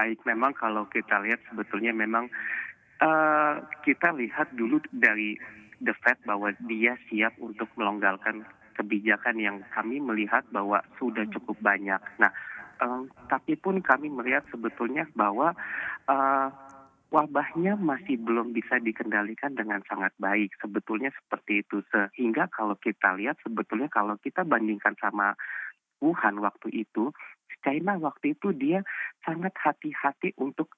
Baik, memang kalau kita lihat sebetulnya memang, kita lihat dulu dari The Fed bahwa dia siap untuk melonggarkan kebijakan yang kami melihat bahwa sudah Mhm. cukup banyak. Nah, tapi pun kami melihat sebetulnya bahwa, eee, wabahnya masih belum bisa dikendalikan dengan sangat baik, sebetulnya seperti itu. Sehingga kalau kita lihat sebetulnya kalau kita bandingkan sama Wuhan waktu itu, China waktu itu dia sangat hati-hati untuk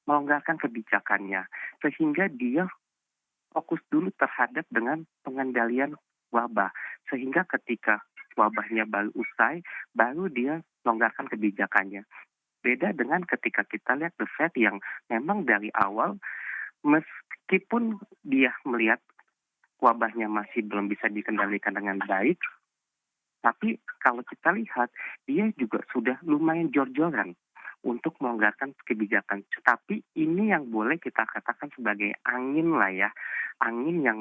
melonggarkan kebijakannya, sehingga dia fokus dulu terhadap dengan pengendalian wabah. Sehingga ketika wabahnya baru usai, baru dia longgarkan kebijakannya. Beda dengan ketika kita lihat The Fed yang memang dari awal, meskipun dia melihat wabahnya masih belum bisa dikendalikan dengan baik, tapi kalau kita lihat, dia juga sudah lumayan jor-joran untuk melonggarkan kebijakan. Tapi ini yang boleh kita katakan sebagai angin lah ya, angin yang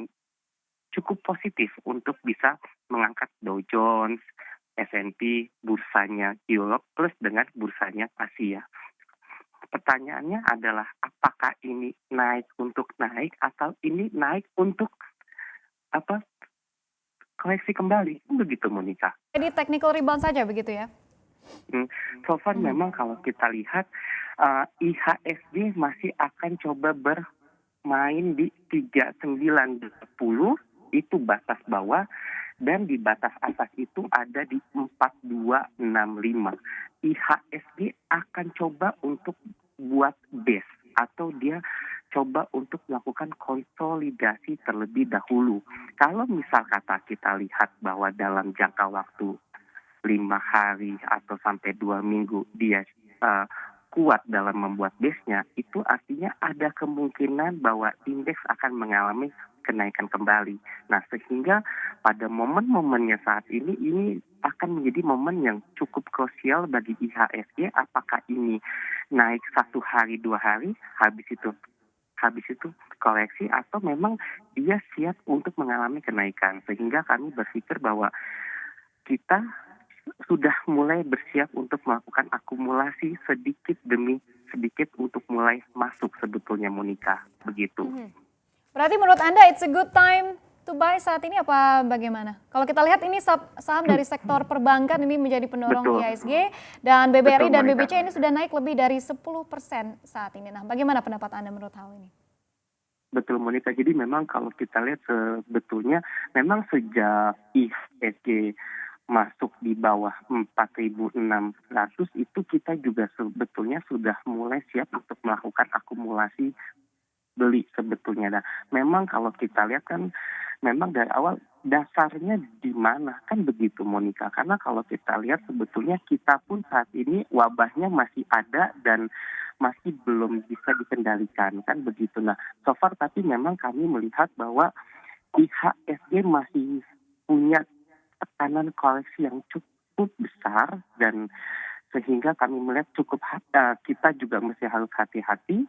cukup positif untuk bisa mengangkat Dow Jones, S&P, bursanya Europe plus dengan bursanya Asia. Pertanyaannya adalah apakah ini naik untuk naik atau ini naik untuk apa koleksi kembali? Begitu Monica. Jadi technical rebound saja begitu ya? Hmm, so far Mhm. memang kalau kita lihat, IHSG masih akan coba bermain di 3920 itu batas bawah dan di batas atas itu ada di 4265. IHSG akan coba untuk buat base atau dia coba untuk melakukan konsolidasi terlebih dahulu. Kalau misal kata kita lihat bahwa dalam jangka waktu 5 hari atau sampai 2 minggu dia uh, kuat dalam membuat base-nya, itu artinya ada kemungkinan bahwa indeks akan mengalami kenaikan kembali. Nah, sehingga pada momen-momennya saat ini akan menjadi momen yang cukup krusial bagi IHSG. Apakah ini naik 1 hari, 2 hari, habis itu koreksi atau memang dia siap untuk mengalami kenaikan. Sehingga kami berpikir bahwa kita sudah mulai bersiap untuk melakukan akumulasi sedikit demi sedikit untuk mulai masuk sebetulnya Monica, begitu. Mhm. Berarti menurut Anda it's a good time to buy saat ini apa bagaimana? Kalau kita lihat ini saham dari sektor perbankan ini menjadi pendorong Betul, IHSG dan betul BBRI dan Monica. BBC ini sudah naik lebih dari 10% saat ini. Nah, bagaimana pendapat Anda menurut hal ini? Betul Monica. Jadi memang kalau kita lihat sebetulnya memang sejak IHSG masuk di bawah 4.600 itu kita juga sebetulnya sudah mulai siap untuk melakukan akumulasi beli sebetulnya. Nah, memang kalau kita lihat kan memang dari awal dasarnya di mana kan begitu Monica. Karena kalau kita lihat sebetulnya kita pun saat ini wabahnya masih ada dan masih belum bisa dikendalikan kan begitu. Nah, so far tapi memang kami melihat bahwa IHSG masih punya tekanan koreksi yang cukup besar dan sehingga kami melihat kita juga masih harus hati-hati